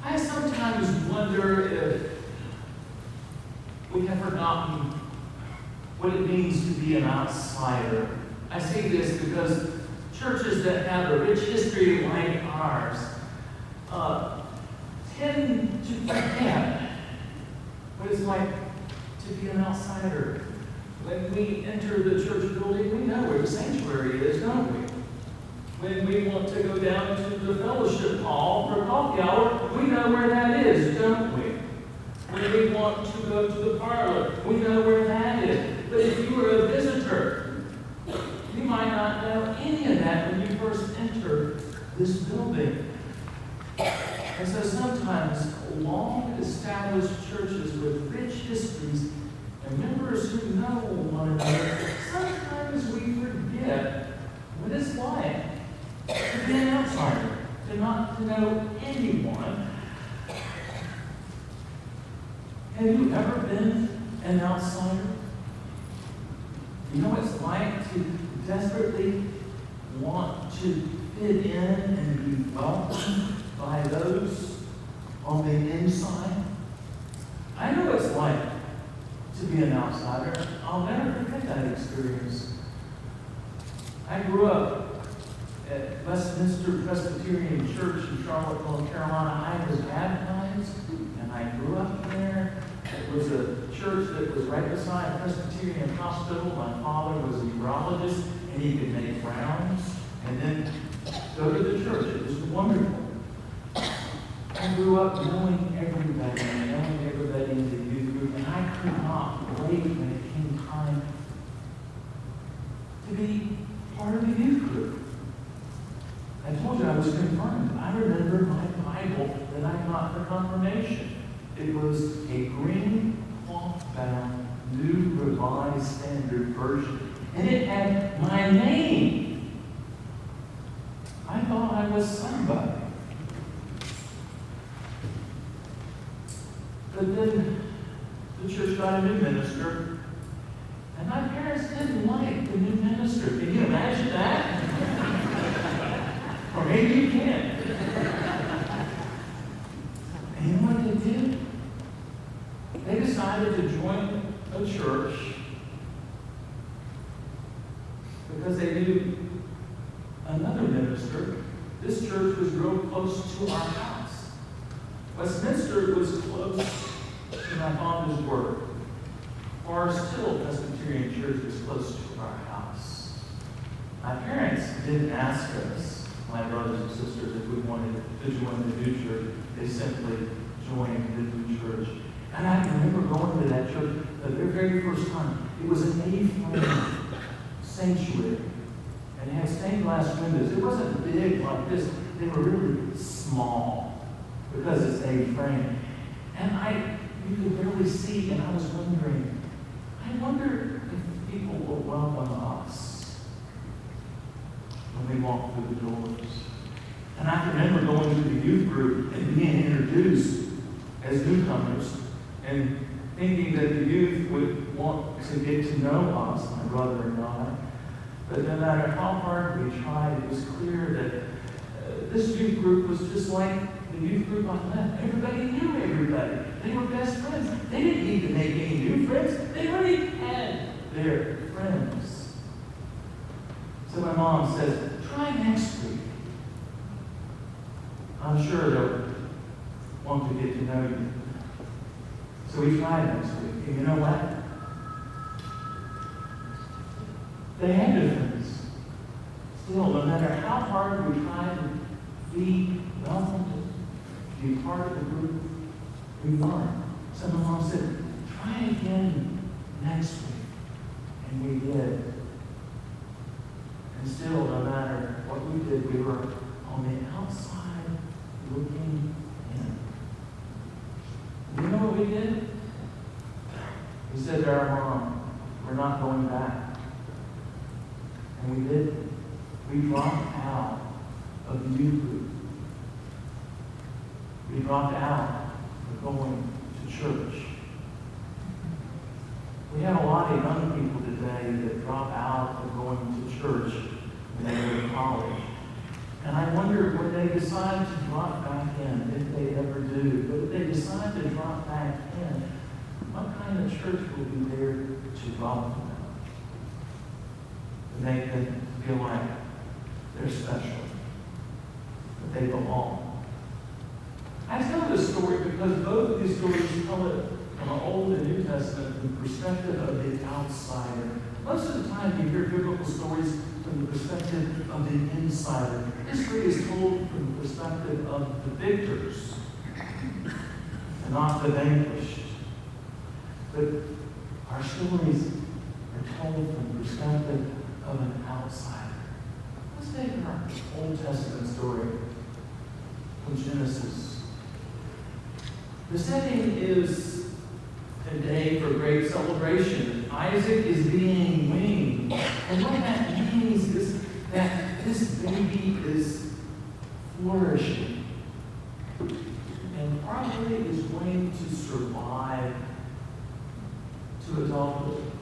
I sometimes wonder if we have forgotten what it means to be an outsider. I say this because churches that have a rich history like ours tend to forget what it's like to be an outsider. When we enter the church building, we know where the sanctuary is, don't we? When we want to go down to the fellowship hall for coffee hour, we know where that is, don't we? When we want to go to the parlor, we know where that is. But if you were a visitor, you might not know any of that when you first enter this building. And so sometimes long-established churches with rich histories and members who know one another, sometimes we forget what it's like to be an outsider, to not to know anyone. Have you ever been an outsider? You know what it's like to desperately want to fit in and be welcomed by those on the inside? I know what it's like to be an outsider. I'll never forget that experience. I grew up at Westminster Presbyterian Church in Charlotte, North Carolina. I was baptized, and I grew up there. It was a church that was right beside Presbyterian Hospital. My father was a urologist, and he could make rounds and then go to the church. It was wonderful. I grew up knowing everybody in the youth group, and I could not wait when it came time to be part of the youth group. I told you I was confirmed. I remember my Bible that I got for confirmation. It was a green cloth-bound, New Revised Standard Version, and it had my name. I thought I was somebody. But then the church got a new minister, and my parents didn't like the new minister. Can you imagine that? Or maybe you can. And you know what they did? They decided to join a church because they knew another minister. This church was real close to our house. Westminster was close to my father's work. Forest Hill Presbyterian Church was close to our house. My parents didn't ask us, my brothers and sisters, if we wanted to join the new church. They simply joined the new church. And I can remember going to that church the very first time. It was an A-frame sanctuary. And it had stained glass windows. It wasn't big like this. They were really small because it's A-frame. And you could barely see, and I was wondering, I wonder if people will welcome us when we walk through the doors. And I can remember going to the youth group and being introduced as newcomers and thinking that the youth would want to get to know us, my brother and I. But no matter how hard we tried, it was clear that this youth group was just like the youth group I left. Everybody knew everybody. They were best friends. They didn't need to make any new friends. They already had their friends. So my mom says, try next week. I'm sure they'll want to get to know you. So we tried next week. And you know what? They had difference. Still, no matter how hard we tried to be welcomed, to be part of the group, we weren't. So my mom said, try again next week. And we did. And still, no matter what we did, we were on the outside looking in. You know what we did? We said to our mom, we're not going back. And we did. We dropped out of the youth group. We dropped out of going to church. We have a lot of young people today that drop out of going to church when they go to college. And I wonder when they decide to drop back in, if they ever do, but if they decide to drop back in, what kind of church will be there to welcome them? To make them feel like they're special, that they belong. I tell this story because both of these stories tell it from the Old and New Testament from the perspective of the outsider. Most of the time you hear biblical stories from the perspective of the insider. History is told from the perspective of the victors and not the vanquished. But our stories are told from the perspective of an outsider. Let's take our Old Testament story from Genesis. The setting is a day for great celebration. Isaac is being weaned. And what that means is that this baby is flourishing and probably is going to survive to adulthood.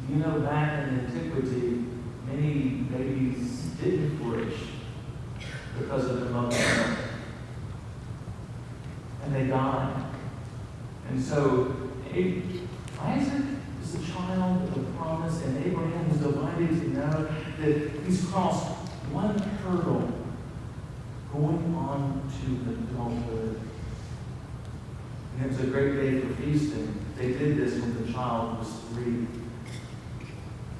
You know, back in antiquity, many babies didn't flourish because of their mother's milk. And they died. And so Isaac is a child of the promise, and Abraham is delighted to know that he's crossed one hurdle going on to adulthood. And it was a great day for feasting. They did this when the child was 3.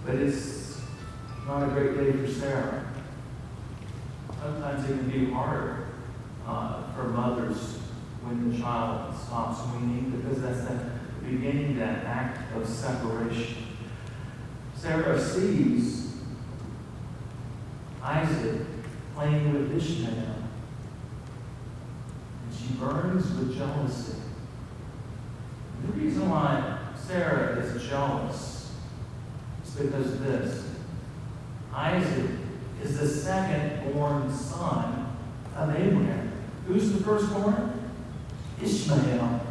But it's not a great day for Sarah. Sometimes it can be hard for mothers when the child stops weaning, because that's the beginning, that act of separation. Sarah sees Isaac playing with Ishmael, and she burns with jealousy. The reason why Sarah is jealous is because of this. Isaac is the second-born son of Abraham. Who's the firstborn? Ishmael.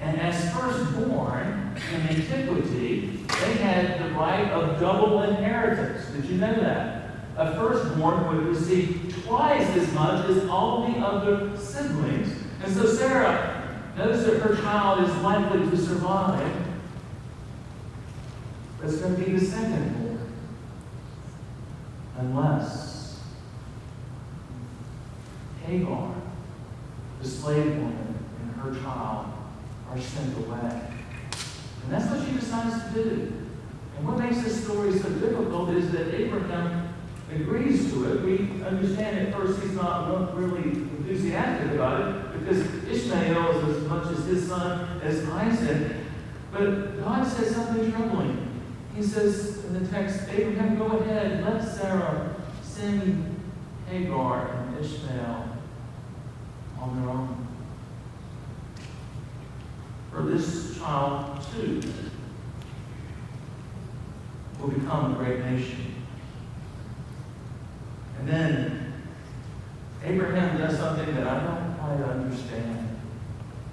And as firstborn in antiquity, they had the right of double inheritance. Did you know that? A firstborn would receive twice as much as all the other siblings. And so Sarah knows that her child is likely to survive. But it's going to be the second-born. Unless Hagar, the slave woman, and her child are sent away. And that's what she decides to do. And what makes this story so difficult is that Abraham agrees to it. We understand at first he's not really enthusiastic about it, because Ishmael is as much as his son as Isaac. But God says something troubling. He says in the text, Abraham, go ahead, let Sarah send Hagar and Ishmael on their own. For this child, too, will become a great nation. And then Abraham does something that I don't quite understand.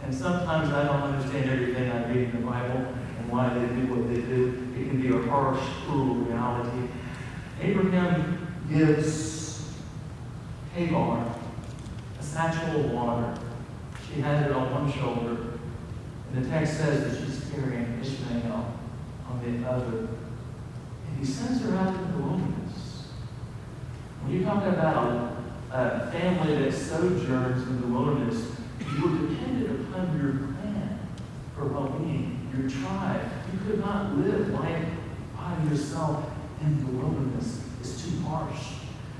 And sometimes I don't understand everything I read in the Bible and why they do what they do. It can be a harsh, cruel reality. Abraham gives Hagar a satchel of water. She has it on one shoulder. And the text says that she's carrying Ishmael on the other. And he sends her out into the wilderness. When you're talking about a family that sojourns in the wilderness, you were dependent upon your clan for well-being, your tribe. You could not live life by yourself in the wilderness. It's too harsh.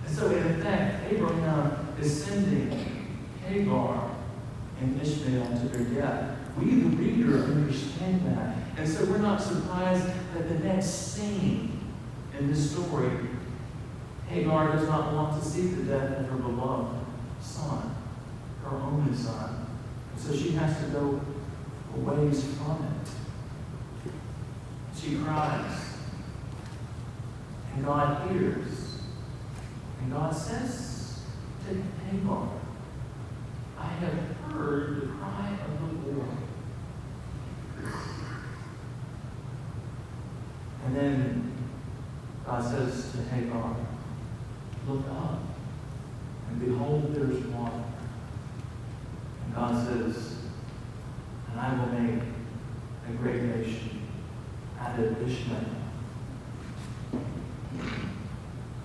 And so, in effect, Abraham is sending Hagar and Ishmael to their death. We, the reader, understand that. And so we're not surprised that the next scene in this story, Hagar does not want to see the death of her beloved son, her only son. And so she has to go a ways from it. She cries. And God hears. And God says to Hagar, I have heard the cry of the Lord. And then God says to Hagar, look up and behold God says, and I will make a great nation out of Ishmael.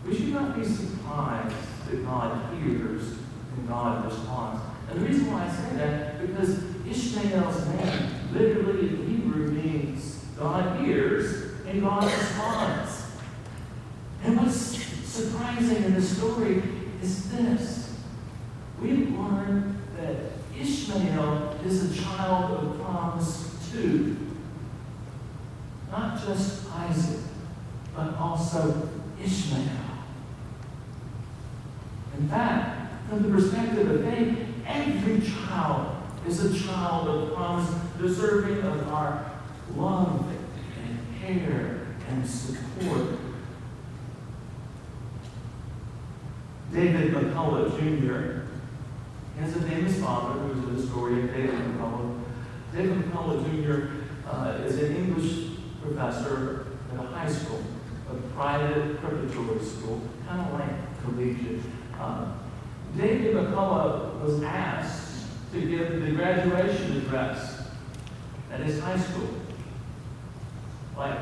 We should not be surprised that God hears and God responds. And the reason why I say that, because Ishmael's name literally in Hebrew means God hears and God responds. And what's surprising in the story is this. We learn that Ishmael is a child of promise too. Not just Isaac, but also Ishmael. In fact, from the perspective of faith, every child is a child of promise, deserving of our love and care and support. David McCullough Jr. has a famous father who's a historian, David McCullough. David McCullough Jr. Is an English professor at a high school, a private preparatory school, kind of like collegiate. David McCullough was asked to give the graduation address at his high school, like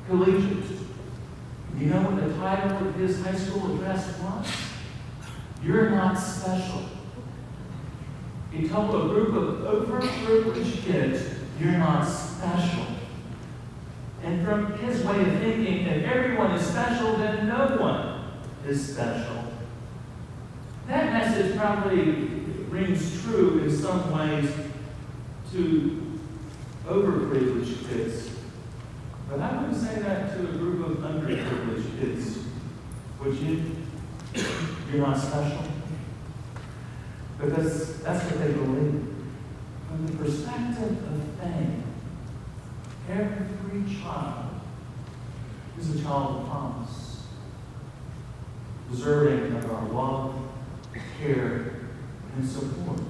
collegiate. You know what the title of his high school address was? You're Not Special. He told a group of overprivileged kids, you're not special. And from his way of thinking, if everyone is special, then no one is special. That message probably rings true in some ways to overprivileged kids. But I wouldn't say that to a group of underprivileged kids. Would you? You're not special? Because that's what they believe. From the perspective of faith, every child is a child of promise, deserving of our love, care, and support.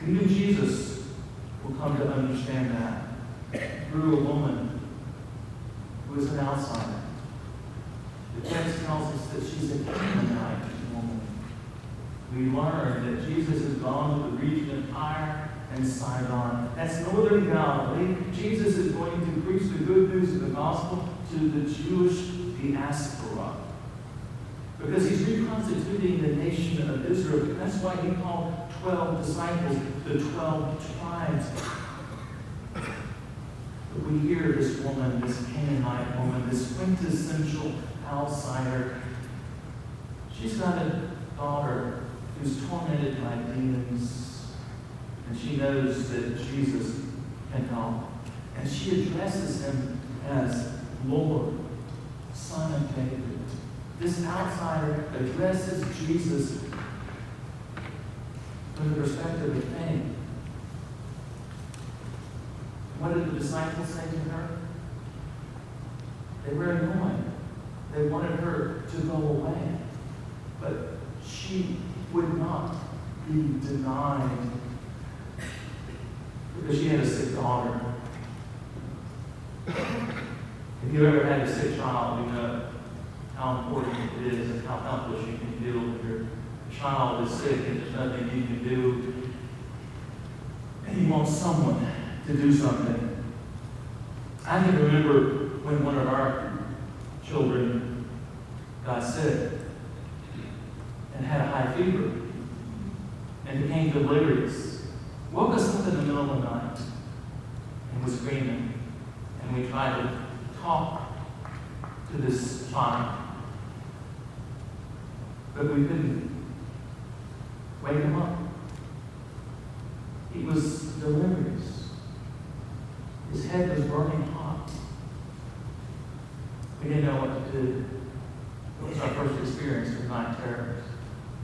Even Jesus will come to understand that through a woman who is an outsider. The text tells us that she's a Canaanite woman. We learn that Jesus has gone to the region of Tyre and Sidon. That's northern Galilee. Jesus is going to preach the good news of the gospel to the Jewish diaspora, because he's reconstituting the nation of Israel. That's why he called 12 disciples the 12 tribes. But we hear this woman, this Canaanite woman, this quintessential outsider. She's got a daughter who's tormented by demons, and she knows that Jesus can help. And she addresses him as Lord, Son of David. This outsider addresses Jesus from the perspective of faith. What did the disciples say to her? They were annoyed. They wanted her to go away. But she would not be denied, because she had a sick daughter. If you ever had a sick child, you know how important it is and how helpless you can feel when your child is sick and there's nothing you can do, and you want someone to do something. I can remember when one of our children got sick and had a high fever and became delirious. Woke us up in the middle of the night and was screaming. And we tried to talk to this child, but we couldn't wake him up. He was delirious. His head was burning hot. We didn't know what to do. It was our first experience with night terrors.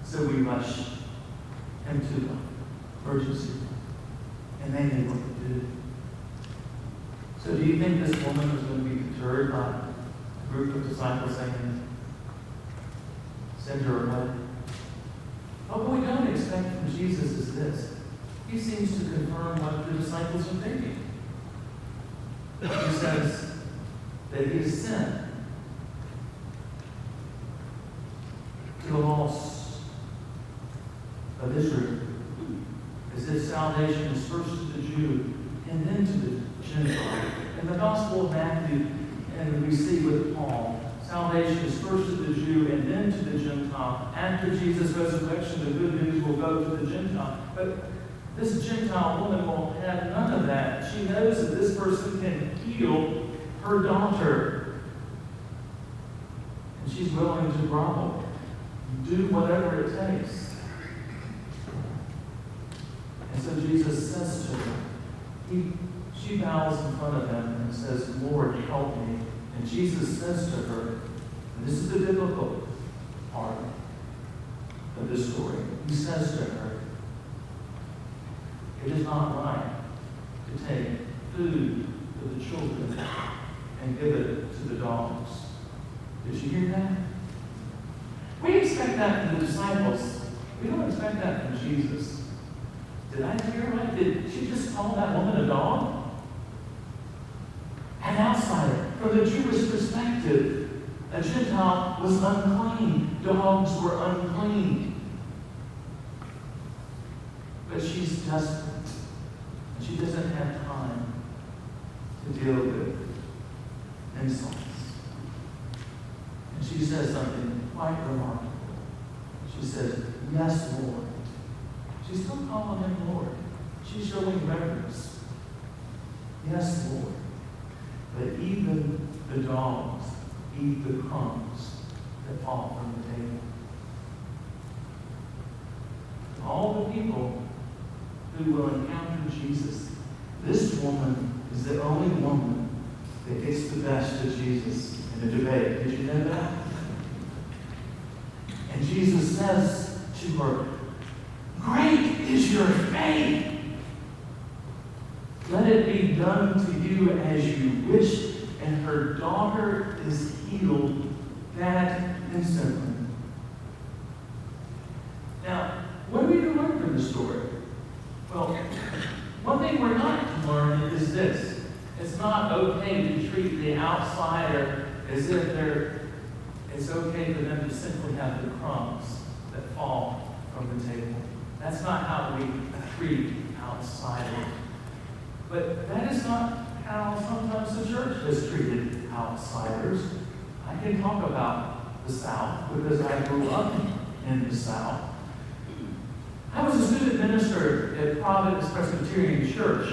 So we rushed him to the emergency, and they knew what to do. So do you think this woman was going to be deterred by a group of disciples saying, send her away? But what we don't expect from Jesus is this. He seems to confirm what the disciples are thinking. He says that he is sent to the lost of Israel. as if salvation is first to the Jew and then to the Gentile. In the Gospel of Matthew, and we see with Paul, salvation is first to the Jew and then to the Gentile. After Jesus' resurrection, the good news will go to the Gentile. But this Gentile woman will have none of that. She knows that this person can heal her daughter. And she's willing to grovel, do whatever it takes. And so Jesus says to her, she bows in front of him and says, Lord, help me. And Jesus says to her, and this is the biblical part of this story, he says to her, it is not right to take food for the children and give it to the dogs. Did you hear that? We expect that from the disciples. We don't expect that from Jesus. Did I hear right? Did she just call that woman a dog? An outsider. From the Jewish perspective, a Gentile was unclean. Dogs were unclean. But she's desperate. And she doesn't have time to deal with insults. And she says something quite remarkable. She says, yes, Lord. She's still calling him Lord. She's showing reverence. Yes, Lord. But even the dogs eat the crumbs that fall from the table. All the people who will encounter Jesus, this woman is the only woman that gets the best of Jesus in a debate. Did you know that? And Jesus says to her, great is your faith. Let it be done to you as you wish. And her daughter is healed that instantly. Now, what are we to learn from this story? Well, one thing we're not to learn is this. It's not okay to treat the outsider as if it's okay for them to simply have the crumbs that fall from the table. That's not how we treat outsiders. But that is not how sometimes the church has treated outsiders. I can talk about the South because I grew up in the South. I was a student minister at Providence Presbyterian Church.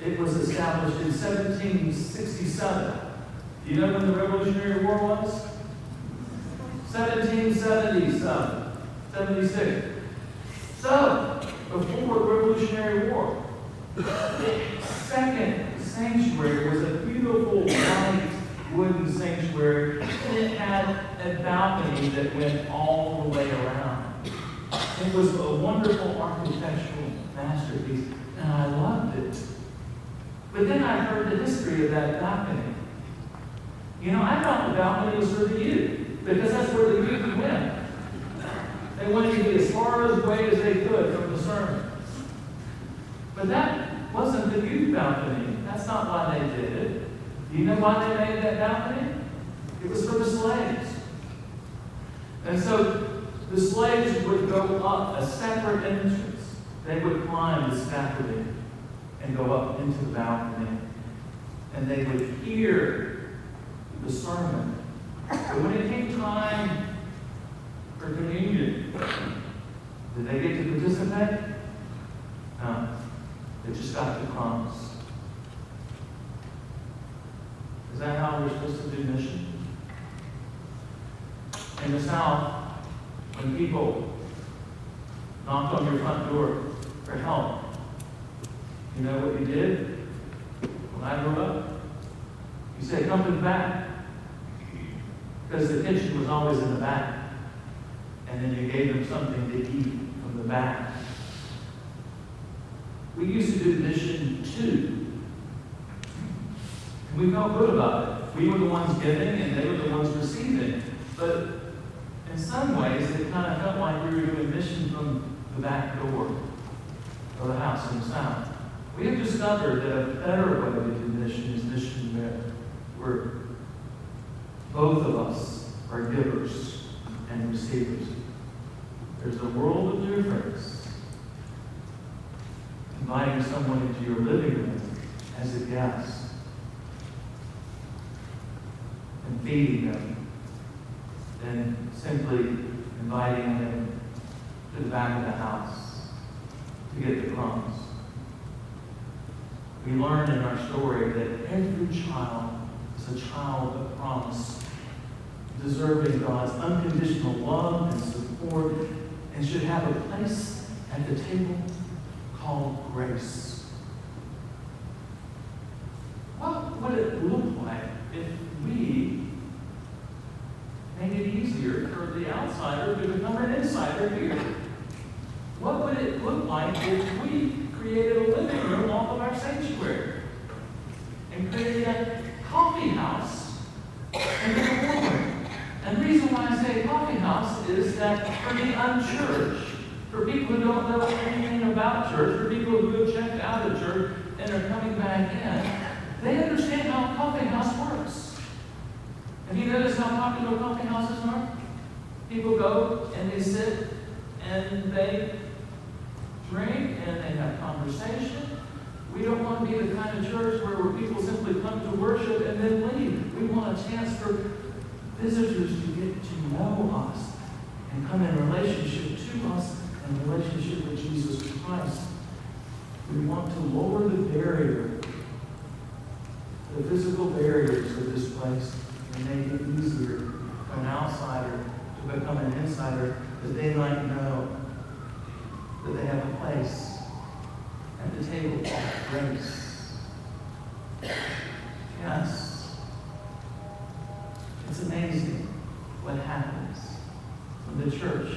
It was established in 1767. Do you know when the Revolutionary War was? 1777, 76. So, before the Revolutionary War, the second sanctuary was a beautiful white wooden sanctuary, and it had a balcony that went all the way around. It was a wonderful architectural masterpiece, and I loved it. But then I heard the history of that balcony. You know, I thought the balcony was for the youth, because that's where the youth went. They wanted to be as far away as they could from the sermon. But that wasn't the youth balcony. That's not why they did it. Do you know why they made that balcony? It was for the slaves. And so the slaves would go up a separate entrance. They would climb the scaffolding and go up into the balcony. And they would hear the sermon. But when it came time for communion, did they get to participate? No. They just got the crumbs. Is that how we're supposed to do mission? In the South, when people knocked on your front door for help, you know what you did? When I grew up, you said, come to the back. Because the kitchen was always in the back. And then you gave them something to eat from the back. We used to do mission too. And we felt good about it. We were the ones giving and they were the ones receiving. But in some ways, it kind of felt like we were doing mission from the back door of the house in the South. We have discovered that a better way to do mission is mission where both of us are givers and receivers. There's a world of difference inviting someone into your living room as a guest and feeding them, than simply inviting them to the back of the house to get the crumbs. We learn in our story that every child is a child of promise, deserving God's unconditional love and support, and should have a place at the table called grace. What would it look like if we made it easier for the outsider to become an insider here? What would it look like if we created a living room off of our sanctuary and created a coffee house in the morning? And the reason why I say coffee house is that for the unchurched, for people who don't know anything about church, for people who have checked out of church and are coming back in, they understand how a coffee house works. Have you noticed how popular coffee houses are? People go and they sit and they drink and they have conversation. We don't want to be the kind of church where people simply come to worship and then leave. We want a chance for visitors to get to know us and come in relationship to us and relationship with Jesus Christ. We want to lower the barrier, the physical barriers of this place, and make it easier for an outsider to become an insider, that they might know that they have a place at the table called grace. Yes. It's amazing what happens when the church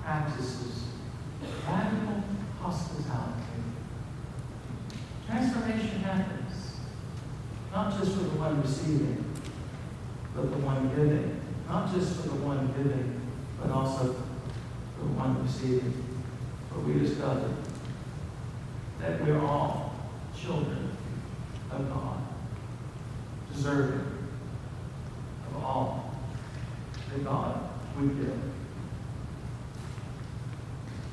practices radical hospitality. Transformation happens, not just for the one receiving, but the one giving. Not just for the one giving, but also for the one receiving. For we discover that we're all children of God, deserving of all that God would give.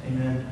Amen.